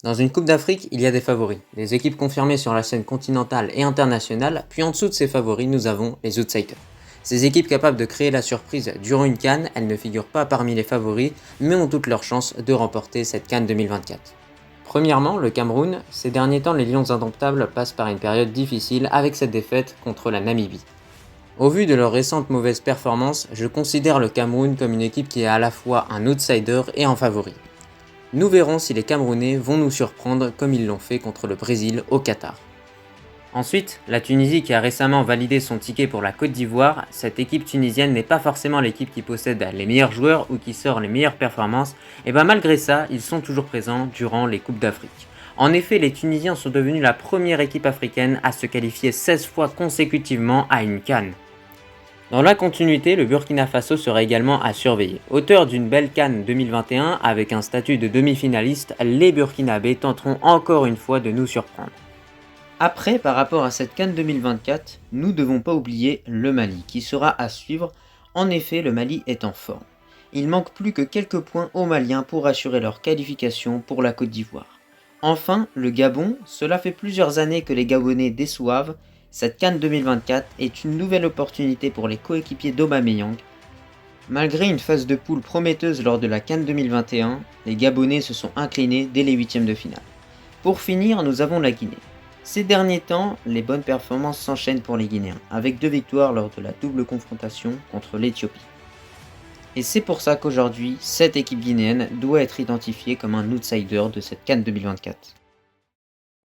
Dans une Coupe d'Afrique, il y a des favoris, des équipes confirmées sur la scène continentale et internationale, puis en dessous de ces favoris, nous avons les outsiders. Ces équipes capables de créer la surprise durant une CAN, elles ne figurent pas parmi les favoris, mais ont toutes leurs chances de remporter cette CAN 2024. Premièrement, le Cameroun. Ces derniers temps, les Lions indomptables passent par une période difficile avec cette défaite contre la Namibie. Au vu de leurs récentes mauvaises performances, je considère le Cameroun comme une équipe qui est à la fois un outsider et un favori. Nous verrons si les Camerounais vont nous surprendre comme ils l'ont fait contre le Brésil au Qatar. Ensuite, la Tunisie qui a récemment validé son ticket pour la Côte d'Ivoire, cette équipe tunisienne n'est pas forcément l'équipe qui possède les meilleurs joueurs ou qui sort les meilleures performances, et malgré ça, ils sont toujours présents durant les Coupes d'Afrique. En effet, les Tunisiens sont devenus la première équipe africaine à se qualifier 16 fois consécutivement à une CAN. Dans la continuité, le Burkina Faso sera également à surveiller. Auteur d'une belle CAN 2021 avec un statut de demi-finaliste, les Burkinabés tenteront encore une fois de nous surprendre. Après, par rapport à cette CAN 2024, nous ne devons pas oublier le Mali, qui sera à suivre. En effet, le Mali est en forme. Il manque plus que quelques points aux Maliens pour assurer leur qualification pour la Côte d'Ivoire. Enfin, le Gabon, cela fait plusieurs années que les Gabonais déçoivent. Cette CAN 2024 est une nouvelle opportunité pour les coéquipiers d'Aubameyang. Malgré une phase de poule prometteuse lors de la CAN 2021, les Gabonais se sont inclinés dès les huitièmes de finale. Pour finir, nous avons la Guinée. Ces derniers temps, les bonnes performances s'enchaînent pour les Guinéens, avec 2 victoires lors de la double confrontation contre l'Éthiopie. Et c'est pour ça qu'aujourd'hui, cette équipe guinéenne doit être identifiée comme un outsider de cette CAN 2024.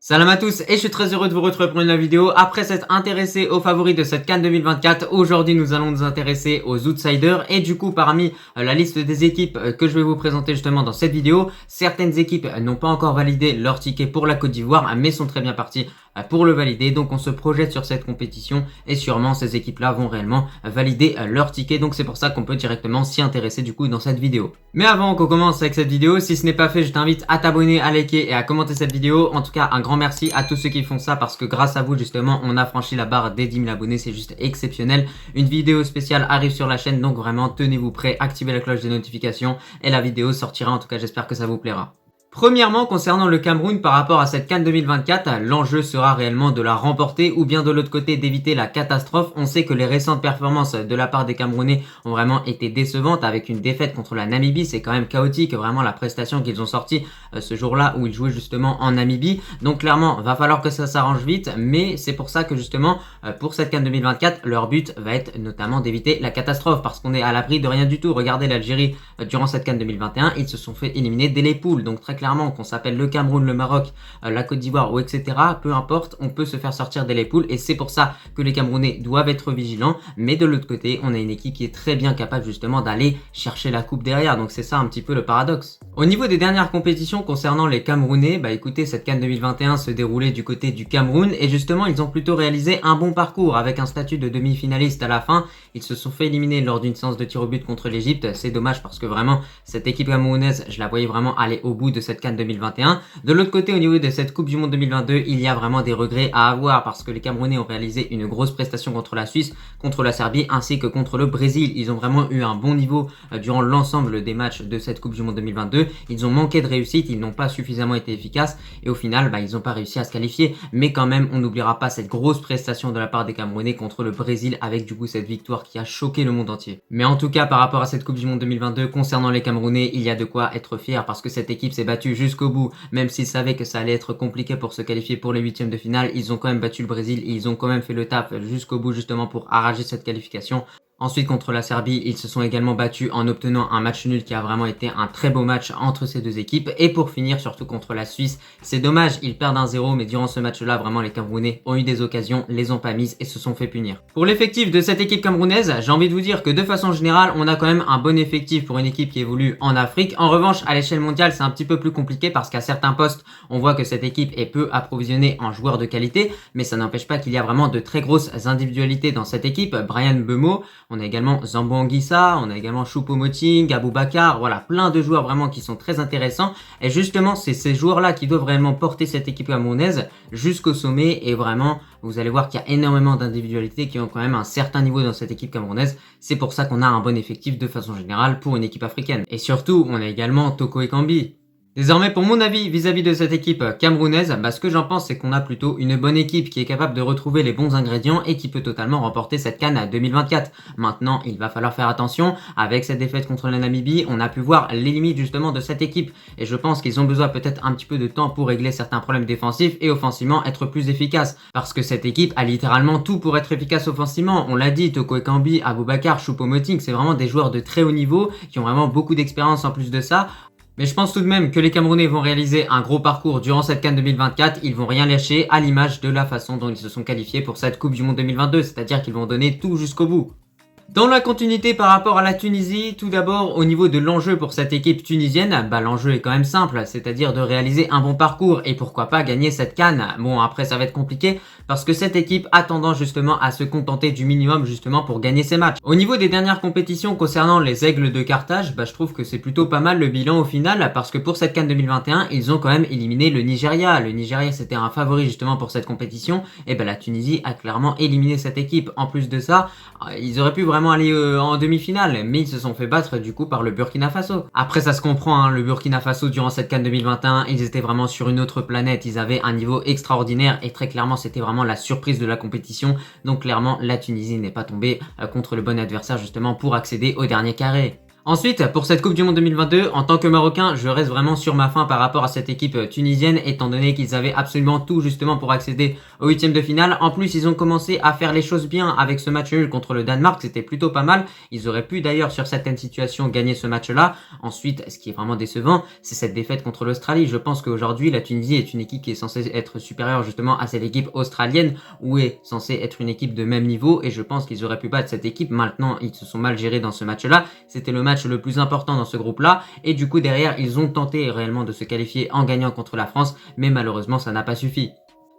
Salam à tous et je suis très heureux de vous retrouver pour une nouvelle vidéo. Après s'être intéressé aux favoris de cette CAN 2024, aujourd'hui nous allons nous intéresser aux outsiders. Et du coup, parmi la liste des équipes que je vais vous présenter justement dans cette vidéo, certaines équipes n'ont pas encore validé leur ticket pour la Côte d'Ivoire, mais sont très bien parties pour le valider. Donc on se projette sur cette compétition et sûrement ces équipes-là vont réellement valider leur ticket. Donc c'est pour ça qu'on peut directement s'y intéresser du coup dans cette vidéo. Mais avant qu'on commence avec cette vidéo, si ce n'est pas fait, je t'invite à t'abonner, à liker et à commenter cette vidéo. En tout cas, un grand merci à tous ceux qui font ça parce que grâce à vous justement, on a franchi la barre des 10 000 abonnés. C'est juste exceptionnel. Une vidéo spéciale arrive sur la chaîne, donc vraiment tenez-vous prêts, activez la cloche des notifications et la vidéo sortira. En tout cas, j'espère que ça vous plaira. Premièrement, concernant le Cameroun par rapport à cette CAN 2024, l'enjeu sera réellement de la remporter ou bien de l'autre côté d'éviter la catastrophe. On sait que les récentes performances de la part des Camerounais ont vraiment été décevantes avec une défaite contre la Namibie. C'est quand même chaotique, vraiment la prestation qu'ils ont sortie ce jour-là où ils jouaient justement en Namibie. Donc clairement, va falloir que ça s'arrange vite, mais c'est pour ça que justement pour cette CAN 2024, leur but va être notamment d'éviter la catastrophe parce qu'on est à l'abri de rien du tout. Regardez l'Algérie durant cette CAN 2021, ils se sont fait éliminer dès les poules. Donc très clairement, qu'on s'appelle le Cameroun, le Maroc, la Côte d'Ivoire ou etc., peu importe, on peut se faire sortir dès les poules et c'est pour ça que les Camerounais doivent être vigilants. Mais de l'autre côté, on a une équipe qui est très bien capable justement d'aller chercher la coupe derrière. Donc c'est ça un petit peu le paradoxe. Au niveau des dernières compétitions concernant les Camerounais, écoutez, cette CAN 2021 se déroulait du côté du Cameroun et justement ils ont plutôt réalisé un bon parcours avec un statut de demi-finaliste à la fin. Ils se sont fait éliminer lors d'une séance de tir au but contre l'Égypte. C'est dommage parce que vraiment cette équipe camerounaise, je la voyais vraiment aller au bout de cette CAN 2021. De l'autre côté, au niveau de cette Coupe du Monde 2022, il y a vraiment des regrets à avoir parce que les Camerounais ont réalisé une grosse prestation contre la Suisse, contre la Serbie ainsi que contre le Brésil. Ils ont vraiment eu un bon niveau durant l'ensemble des matchs de cette Coupe du Monde 2022. Ils ont manqué de réussite, ils n'ont pas suffisamment été efficaces et au final, ils n'ont pas réussi à se qualifier. Mais quand même, on n'oubliera pas cette grosse prestation de la part des Camerounais contre le Brésil avec du coup cette victoire qui a choqué le monde entier. Mais en tout cas, par rapport à cette Coupe du Monde 2022, concernant les Camerounais, il y a de quoi être fier parce que cette équipe s'est battue jusqu'au bout, même s'ils savaient que ça allait être compliqué pour se qualifier pour les huitièmes de finale. Ils ont quand même battu le Brésil et ils ont quand même fait le taf jusqu'au bout justement pour arracher cette qualification. Ensuite, contre la Serbie, ils se sont également battus en obtenant un match nul qui a vraiment été un très beau match entre ces deux équipes. Et pour finir, surtout contre la Suisse, c'est dommage, ils perdent 1-0, mais durant ce match-là, vraiment, les Camerounais ont eu des occasions, les ont pas mises et se sont fait punir. Pour l'effectif de cette équipe camerounaise, j'ai envie de vous dire que de façon générale, on a quand même un bon effectif pour une équipe qui évolue en Afrique. En revanche, à l'échelle mondiale, c'est un petit peu plus compliqué parce qu'à certains postes, on voit que cette équipe est peu approvisionnée en joueurs de qualité, mais ça n'empêche pas qu'il y a vraiment de très grosses individualités dans cette équipe. Bryan Mbeumo, on a également Zambo Anguissa, on a également Choupo-Moting, Aboubakar, voilà, plein de joueurs vraiment qui sont très intéressants. Et justement, c'est ces joueurs-là qui doivent réellement porter cette équipe camerounaise jusqu'au sommet. Et vraiment, vous allez voir qu'il y a énormément d'individualités qui ont quand même un certain niveau dans cette équipe camerounaise. C'est pour ça qu'on a un bon effectif de façon générale pour une équipe africaine. Et surtout, on a également Toko Ekambi. Désormais, pour mon avis vis-à-vis de cette équipe camerounaise, ce que j'en pense, c'est qu'on a plutôt une bonne équipe qui est capable de retrouver les bons ingrédients et qui peut totalement remporter cette CAN 2024. Maintenant, il va falloir faire attention. Avec cette défaite contre la Namibie, on a pu voir les limites justement de cette équipe. Et je pense qu'ils ont besoin peut-être un petit peu de temps pour régler certains problèmes défensifs et offensivement être plus efficaces. Parce que cette équipe a littéralement tout pour être efficace offensivement. On l'a dit, Toko Ekambi, Aboubakar, Choupo-Moting, c'est vraiment des joueurs de très haut niveau qui ont vraiment beaucoup d'expérience en plus de ça. Mais je pense tout de même que les Camerounais vont réaliser un gros parcours durant cette CAN 2024. Ils vont rien lâcher à l'image de la façon dont ils se sont qualifiés pour cette Coupe du Monde 2022. C'est-à-dire qu'ils vont donner tout jusqu'au bout. Dans la continuité par rapport à la Tunisie, tout d'abord au niveau de l'enjeu pour cette équipe tunisienne, l'enjeu est quand même simple, c'est-à-dire de réaliser un bon parcours et pourquoi pas gagner cette CAN. Bon, après ça va être compliqué parce que cette équipe a tendance justement à se contenter du minimum justement pour gagner ses matchs. Au niveau des dernières compétitions concernant les Aigles de Carthage, je trouve que c'est plutôt pas mal le bilan au final parce que pour cette CAN 2021, ils ont quand même éliminé le Nigeria. Le Nigeria c'était un favori justement pour cette compétition et la Tunisie a clairement éliminé cette équipe. En plus de ça, ils auraient pu vraiment aller en demi-finale, mais ils se sont fait battre du coup par le Burkina Faso. Après ça se comprend, le Burkina Faso durant cette CAN 2021, ils étaient vraiment sur une autre planète, ils avaient un niveau extraordinaire et très clairement c'était vraiment la surprise de la compétition. Donc clairement la Tunisie n'est pas tombée contre le bon adversaire justement pour accéder au dernier carré. Ensuite, pour cette Coupe du Monde 2022, en tant que Marocain, je reste vraiment sur ma faim par rapport à cette équipe tunisienne, étant donné qu'ils avaient absolument tout justement pour accéder au huitième de finale. En plus, ils ont commencé à faire les choses bien avec ce match nul contre le Danemark, c'était plutôt pas mal. Ils auraient pu d'ailleurs, sur certaines situations, gagner ce match-là. Ensuite, ce qui est vraiment décevant, c'est cette défaite contre l'Australie. Je pense qu'aujourd'hui, la Tunisie est une équipe qui est censée être supérieure justement à cette équipe australienne, ou est censée être une équipe de même niveau, et je pense qu'ils auraient pu battre cette équipe. Maintenant, ils se sont mal gérés dans ce match-là. C'était le match le plus important dans ce groupe-là et du coup derrière ils ont tenté réellement de se qualifier en gagnant contre la France, mais malheureusement ça n'a pas suffi.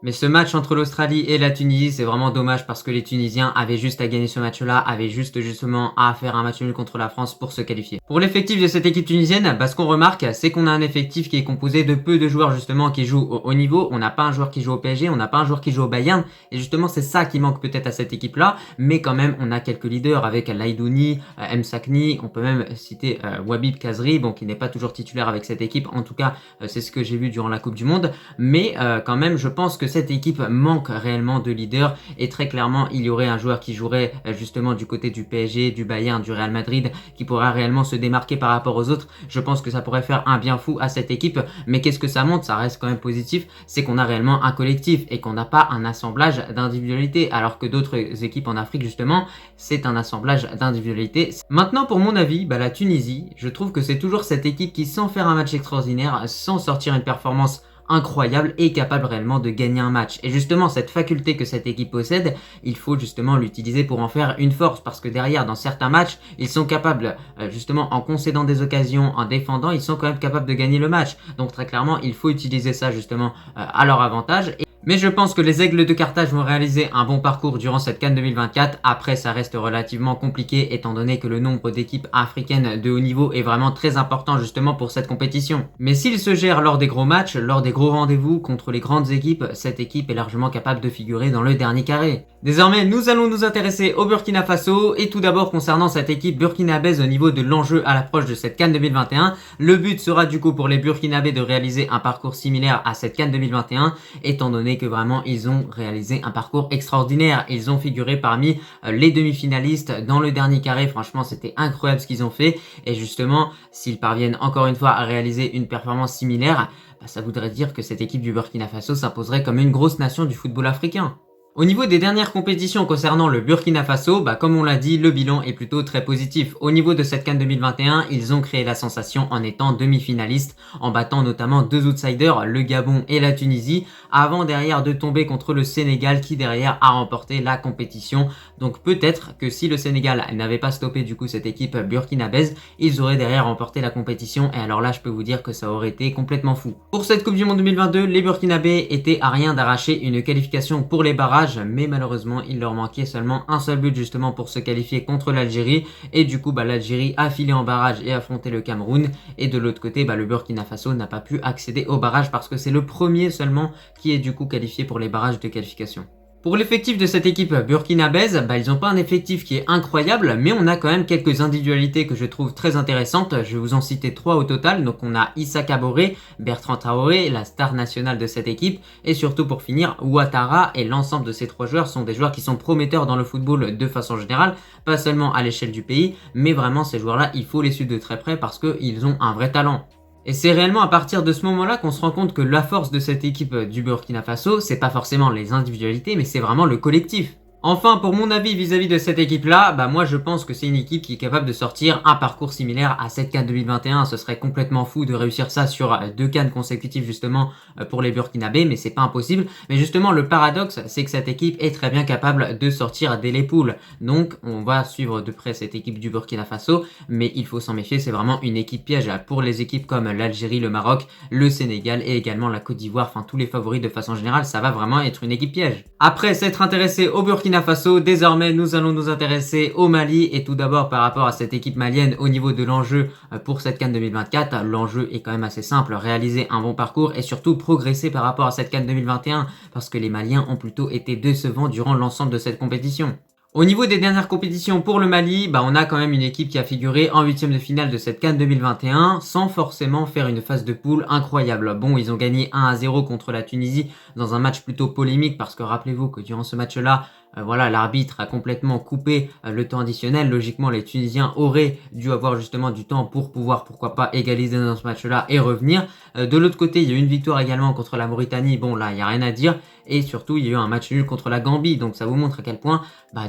Mais ce match entre l'Australie et la Tunisie, c'est vraiment dommage parce que les Tunisiens avaient juste à gagner ce match-là, avaient justement à faire un match nul contre la France pour se qualifier. Pour l'effectif de cette équipe tunisienne, ce qu'on remarque, c'est qu'on a un effectif qui est composé de peu de joueurs justement qui jouent au haut niveau. On n'a pas un joueur qui joue au PSG, on n'a pas un joueur qui joue au Bayern, et justement c'est ça qui manque peut-être à cette équipe-là. Mais quand même, on a quelques leaders avec Laïdouni, Msakni, on peut même citer Wabib Kazri, bon qui n'est pas toujours titulaire avec cette équipe. En tout cas, c'est ce que j'ai vu durant la Coupe du Monde. Mais quand même, je pense que cette équipe manque réellement de leader et très clairement il y aurait un joueur qui jouerait justement du côté du PSG, du Bayern, du Real Madrid qui pourra réellement se démarquer par rapport aux autres. Je pense que ça pourrait faire un bien fou à cette équipe, mais qu'est-ce que ça montre? Ça reste quand même positif, c'est qu'on a réellement un collectif et qu'on n'a pas un assemblage d'individualités, alors que d'autres équipes en Afrique justement c'est un assemblage d'individualités. Maintenant pour mon avis, la Tunisie, je trouve que c'est toujours cette équipe qui sans faire un match extraordinaire, sans sortir une performance incroyable et capable réellement de gagner un match. Et justement cette faculté que cette équipe possède, il faut justement l'utiliser pour en faire une force, parce que derrière dans certains matchs ils sont capables justement en concédant des occasions, en défendant, ils sont quand même capables de gagner le match. Donc très clairement il faut utiliser ça justement à leur avantage. Mais je pense que les Aigles de Carthage vont réaliser un bon parcours durant cette CAN 2024. Après, ça reste relativement compliqué étant donné que le nombre d'équipes africaines de haut niveau est vraiment très important justement pour cette compétition. Mais s'ils se gèrent lors des gros matchs, lors des gros rendez-vous contre les grandes équipes, cette équipe est largement capable de figurer dans le dernier carré. Désormais, nous allons nous intéresser au Burkina Faso et tout d'abord concernant cette équipe burkinabèse au niveau de l'enjeu à l'approche de cette CAN 2021. Le but sera du coup pour les Burkinabés de réaliser un parcours similaire à cette CAN 2021 étant donné que vraiment ils ont réalisé un parcours extraordinaire. Ils ont figuré parmi les demi-finalistes dans le dernier carré. Franchement c'était incroyable ce qu'ils ont fait et justement s'ils parviennent encore une fois à réaliser une performance similaire, ça voudrait dire que cette équipe du Burkina Faso s'imposerait comme une grosse nation du football africain. Au niveau des dernières compétitions concernant le Burkina Faso, comme on l'a dit, le bilan est plutôt très positif. Au niveau de cette CAN 2021, ils ont créé la sensation en étant demi-finalistes, en battant notamment deux outsiders, le Gabon et la Tunisie, avant derrière de tomber contre le Sénégal qui derrière a remporté la compétition. Donc peut-être que si le Sénégal n'avait pas stoppé du coup cette équipe burkinabèse, ils auraient derrière remporté la compétition et alors là je peux vous dire que ça aurait été complètement fou. Pour cette Coupe du Monde 2022, les Burkinabés étaient à rien d'arracher une qualification pour les barrages, mais malheureusement il leur manquait seulement un seul but justement pour se qualifier contre l'Algérie et du coup l'Algérie a filé en barrage et affronté le Cameroun et de l'autre côté le Burkina Faso n'a pas pu accéder au barrage parce que c'est le premier seulement qui est du coup qualifié pour les barrages de qualification. Pour l'effectif de cette équipe burkinabèse, ils n'ont pas un effectif qui est incroyable, mais on a quand même quelques individualités que je trouve très intéressantes. Je vais vous en citer 3 au total. Donc on a Issa Kaboré, Bertrand Traoré, la star nationale de cette équipe, et surtout pour finir, Ouattara. Et l'ensemble de ces 3 joueurs sont des joueurs qui sont prometteurs dans le football de façon générale, pas seulement à l'échelle du pays, mais vraiment ces joueurs-là, il faut les suivre de très près parce qu'ils ont un vrai talent. Et c'est réellement à partir de ce moment-là qu'on se rend compte que la force de cette équipe du Burkina Faso, c'est pas forcément les individualités, mais c'est vraiment le collectif. Enfin, pour mon avis vis-à-vis de cette équipe-là, moi je pense que c'est une équipe qui est capable de sortir un parcours similaire à cette CAN 2021. Ce serait complètement fou de réussir ça sur 2 CAN consécutives justement pour les Burkinabés, mais c'est pas impossible. Mais justement, le paradoxe, c'est que cette équipe est très bien capable de sortir dès les poules. Donc, on va suivre de près cette équipe du Burkina Faso, mais il faut s'en méfier, c'est vraiment une équipe piège pour les équipes comme l'Algérie, le Maroc, le Sénégal et également la Côte d'Ivoire. Enfin, tous les favoris de façon générale, ça va vraiment être une équipe piège. Après s'être intéressé au Burkina Faso, désormais nous allons nous intéresser au Mali et tout d'abord par rapport à cette équipe malienne au niveau de l'enjeu pour cette CAN 2024, l'enjeu est quand même assez simple, réaliser un bon parcours et surtout progresser par rapport à cette CAN 2021 parce que les Maliens ont plutôt été décevants durant l'ensemble de cette compétition. Au niveau des dernières compétitions pour le Mali, on a quand même une équipe qui a figuré en 8e de finale de cette CAN 2021 sans forcément faire une phase de poule incroyable. Bon, ils ont gagné 1-0 contre la Tunisie dans un match plutôt polémique parce que rappelez-vous que durant ce match-là, l'arbitre a complètement coupé le temps additionnel. Logiquement, les Tunisiens auraient dû avoir justement du temps pour pouvoir, pourquoi pas, égaliser dans ce match-là et revenir. De l'autre côté, il y a eu une victoire également contre la Mauritanie. Bon, là, il n'y a rien à dire. Et surtout, il y a eu un match nul contre la Gambie. Donc, ça vous montre à quel point,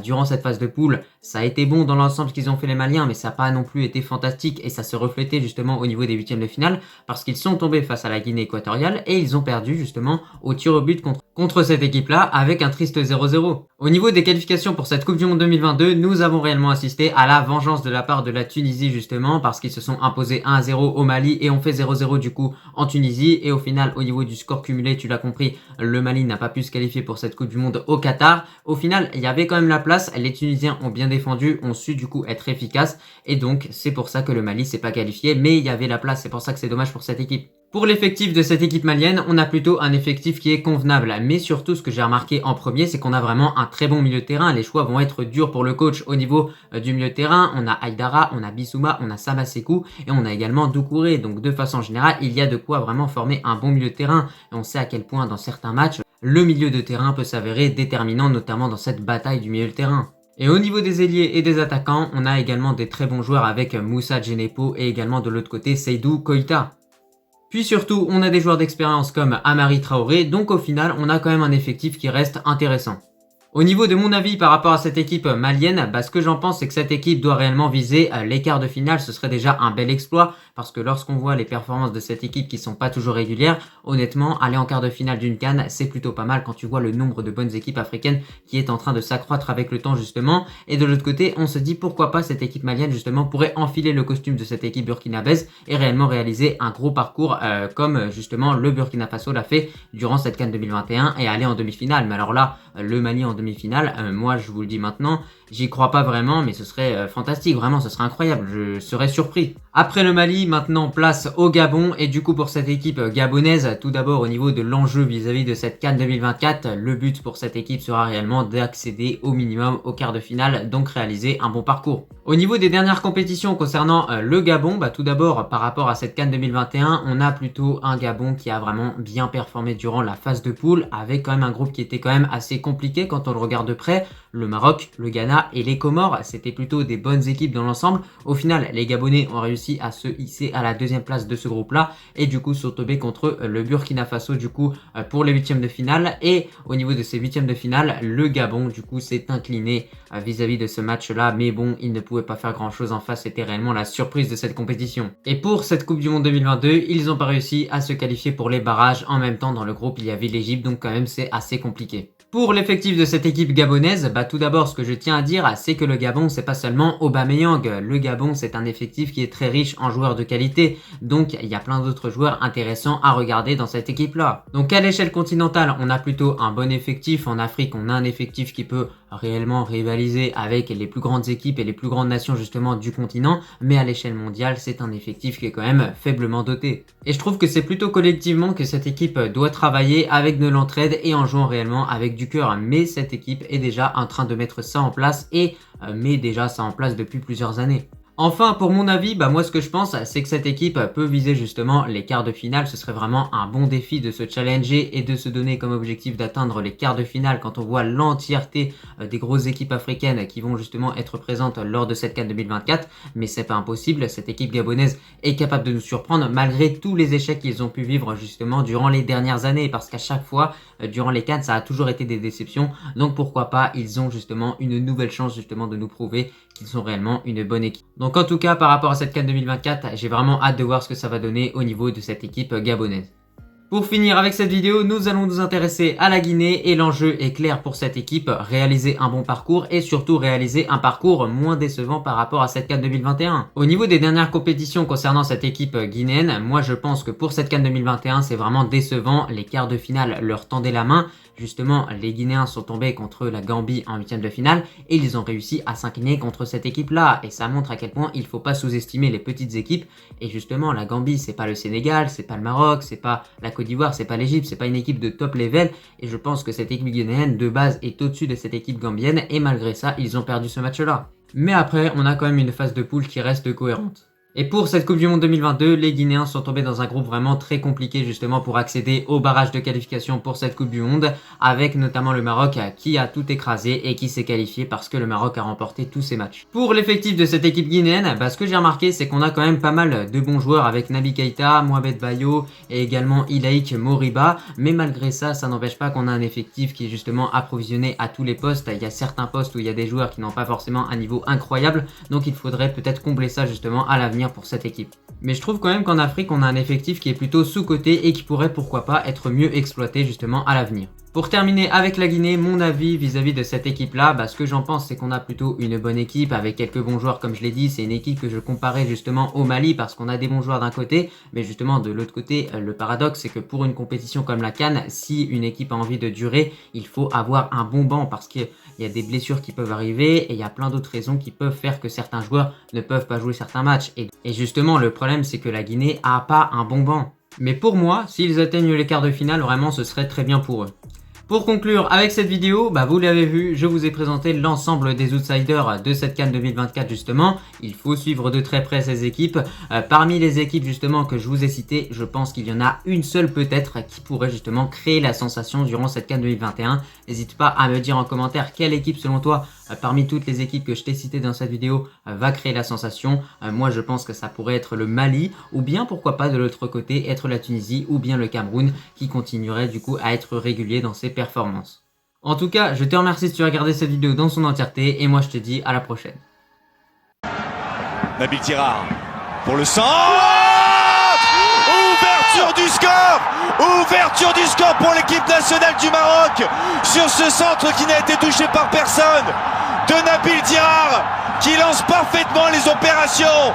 durant cette phase de poule, ça a été bon dans l'ensemble ce qu'ils ont fait les Maliens, mais ça n'a pas non plus été fantastique. Et ça se reflétait justement au niveau des 8e de finale parce qu'ils sont tombés face à la Guinée équatoriale et ils ont perdu justement au tir au but contre cette équipe-là avec un triste 0-0. Au niveau des qualifications pour cette Coupe du Monde 2022, nous avons réellement assisté à la vengeance de la part de la Tunisie justement parce qu'ils se sont imposés 1-0 au Mali et ont fait 0-0 du coup en Tunisie et au final au niveau du score cumulé, tu l'as compris, le Mali n'a pas pu se qualifier pour cette Coupe du Monde au Qatar. Au final, il y avait quand même la place, les Tunisiens ont bien défendu, ont su du coup être efficaces et donc c'est pour ça que le Mali s'est pas qualifié, mais il y avait la place, c'est pour ça que c'est dommage pour cette équipe. Pour l'effectif de cette équipe malienne, on a plutôt un effectif qui est convenable. Mais surtout, ce que j'ai remarqué en premier, c'est qu'on a vraiment un très bon milieu de terrain. Les choix vont être durs pour le coach au niveau du milieu de terrain. On a Aïdara, on a Bissouma, on a Samasekou et on a également Doucouré. Donc de façon générale, il y a de quoi vraiment former un bon milieu de terrain. Et on sait à quel point dans certains matchs, le milieu de terrain peut s'avérer déterminant, notamment dans cette bataille du milieu de terrain. Et au niveau des ailiers et des attaquants, on a également des très bons joueurs avec Moussa Djenepo et également de l'autre côté Seydou Koïta. Puis surtout, on a des joueurs d'expérience comme Amari Traoré, donc au final, on a quand même un effectif qui reste intéressant. Au niveau de mon avis par rapport à cette équipe malienne, ce que j'en pense, c'est que cette équipe doit réellement viser les quarts de finale. Ce serait déjà un bel exploit parce que lorsqu'on voit les performances de cette équipe qui sont pas toujours régulières, honnêtement, aller en quart de finale d'une CAN, c'est plutôt pas mal quand tu vois le nombre de bonnes équipes africaines qui est en train de s'accroître avec le temps justement. Et de l'autre côté, on se dit pourquoi pas cette équipe malienne justement pourrait enfiler le costume de cette équipe burkinabèse et réellement réaliser un gros parcours comme justement le Burkina Faso l'a fait durant cette CAN 2021 et aller en demi-finale. Mais alors là, le Mali en demi-finale, moi je vous le dis maintenant, j'y crois pas vraiment, mais ce serait fantastique, vraiment ce serait incroyable, je serais surpris. Après le Mali, maintenant place au Gabon, et du coup pour cette équipe gabonaise, tout d'abord au niveau de l'enjeu vis-à-vis de cette CAN 2024, le but pour cette équipe sera réellement d'accéder au minimum au quart de finale, donc réaliser un bon parcours. Au niveau des dernières compétitions concernant le Gabon, tout d'abord par rapport à cette CAN 2021, on a plutôt un Gabon qui a vraiment bien performé durant la phase de poule, avec quand même un groupe qui était quand même assez compliqué quand on le regarde de près. Le Maroc, le Ghana et les Comores, c'était plutôt des bonnes équipes dans l'ensemble. Au final, les Gabonais ont réussi à se hisser à la deuxième place de ce groupe-là et du coup sont tombés contre le Burkina Faso du coup pour les 8e de finale. Et au niveau de ces 8e de finale, le Gabon du coup s'est incliné vis-à-vis de ce match-là. Mais bon, il ne pouvait pas faire grand-chose en face, c'était réellement la surprise de cette compétition. Et pour cette Coupe du Monde 2022, ils n'ont pas réussi à se qualifier pour les barrages. En même temps, dans le groupe, il y avait l'Égypte, donc quand même c'est assez compliqué. Pour l'effectif de cette équipe gabonaise, tout d'abord ce que je tiens à dire, c'est que le Gabon c'est pas seulement Aubameyang. Le Gabon c'est un effectif qui est très riche en joueurs de qualité, donc il y a plein d'autres joueurs intéressants à regarder dans cette équipe là. Donc à l'échelle continentale on a plutôt un bon effectif, en Afrique on a un effectif qui peut réellement rivaliser avec les plus grandes équipes et les plus grandes nations justement du continent, mais à l'échelle mondiale, c'est un effectif qui est quand même faiblement doté. Et je trouve que c'est plutôt collectivement que cette équipe doit travailler avec de l'entraide et en jouant réellement avec du cœur. Mais cette équipe est déjà en train de mettre ça en place et met déjà ça en place depuis plusieurs années. Enfin, pour mon avis, moi ce que je pense, c'est que cette équipe peut viser justement les quarts de finale. Ce serait vraiment un bon défi de se challenger et de se donner comme objectif d'atteindre les quarts de finale quand on voit l'entièreté des grosses équipes africaines qui vont justement être présentes lors de cette CAN 2024. Mais c'est pas impossible, cette équipe gabonaise est capable de nous surprendre malgré tous les échecs qu'ils ont pu vivre justement durant les dernières années. Parce qu'à chaque fois, durant les CAN, ça a toujours été des déceptions. Donc pourquoi pas, ils ont justement une nouvelle chance justement de nous prouver qu'ils sont réellement une bonne équipe. Donc en tout cas, par rapport à cette CAN 2024, j'ai vraiment hâte de voir ce que ça va donner au niveau de cette équipe gabonaise. Pour finir avec cette vidéo, nous allons nous intéresser à la Guinée et l'enjeu est clair pour cette équipe, réaliser un bon parcours et surtout réaliser un parcours moins décevant par rapport à cette CAN 2021. Au niveau des dernières compétitions concernant cette équipe guinéenne, moi je pense que pour cette CAN 2021, c'est vraiment décevant. Les quarts de finale leur tendaient la main. Justement, les Guinéens sont tombés contre la Gambie en huitième de finale et ils ont réussi à s'incliner contre cette équipe-là. Et ça montre à quel point il ne faut pas sous-estimer les petites équipes. Et justement, la Gambie, c'est pas le Sénégal, c'est pas le Maroc, c'est pas la Côte d'Ivoire, c'est pas l'Égypte, c'est pas une équipe de top level. Et je pense que cette équipe guinéenne de base est au-dessus de cette équipe gambienne et malgré ça, ils ont perdu ce match-là. Mais après, on a quand même une phase de poule qui reste cohérente. Et pour cette Coupe du Monde 2022, les Guinéens sont tombés dans un groupe vraiment très compliqué justement pour accéder au barrage de qualification pour cette Coupe du Monde, avec notamment le Maroc qui a tout écrasé et qui s'est qualifié parce que le Maroc a remporté tous ses matchs. Pour l'effectif de cette équipe guinéenne, ce que j'ai remarqué c'est qu'on a quand même pas mal de bons joueurs avec Naby Keita, Mohamed Bayo et également Ilaïk Moriba, mais malgré ça, ça n'empêche pas qu'on a un effectif qui est justement approvisionné à tous les postes. Il y a certains postes où il y a des joueurs qui n'ont pas forcément un niveau incroyable, donc il faudrait peut-être combler ça justement à l'avenir pour cette équipe. Mais je trouve quand même qu'en Afrique, on a un effectif qui est plutôt sous-coté et qui pourrait pourquoi pas être mieux exploité justement à l'avenir. Pour terminer avec la Guinée, mon avis vis-à-vis de cette équipe-là, ce que j'en pense, c'est qu'on a plutôt une bonne équipe avec quelques bons joueurs, comme je l'ai dit. C'est une équipe que je comparais justement au Mali parce qu'on a des bons joueurs d'un côté, mais justement de l'autre côté, le paradoxe, c'est que pour une compétition comme la CAN, si une équipe a envie de durer, il faut avoir un bon banc parce qu'il y a des blessures qui peuvent arriver et il y a plein d'autres raisons qui peuvent faire que certains joueurs ne peuvent pas jouer certains matchs. Et justement, le problème, c'est que la Guinée a pas un bon banc. Mais pour moi, s'ils atteignent les quarts de finale, vraiment, ce serait très bien pour eux. Pour conclure avec cette vidéo, vous l'avez vu, je vous ai présenté l'ensemble des outsiders de cette CAN 2024 justement. Il faut suivre de très près ces équipes. Parmi les équipes justement que je vous ai citées, je pense qu'il y en a une seule peut-être qui pourrait justement créer la sensation durant cette CAN 2021. N'hésite pas à me dire en commentaire quelle équipe selon toi, parmi toutes les équipes que je t'ai citées dans cette vidéo, va créer la sensation. Moi je pense que ça pourrait être le Mali ou bien pourquoi pas de l'autre côté être la Tunisie ou bien le Cameroun qui continuerait du coup à être régulier dans ses performances. En tout cas, je te remercie si tu as regardé cette vidéo dans son entièreté et moi je te dis à la prochaine. Nabil Tirard pour le centre. Ouverture du score. Ouverture du score pour l'équipe nationale du Maroc sur ce centre qui n'a été touché par personne de Nabil Tirard qui lance parfaitement les opérations.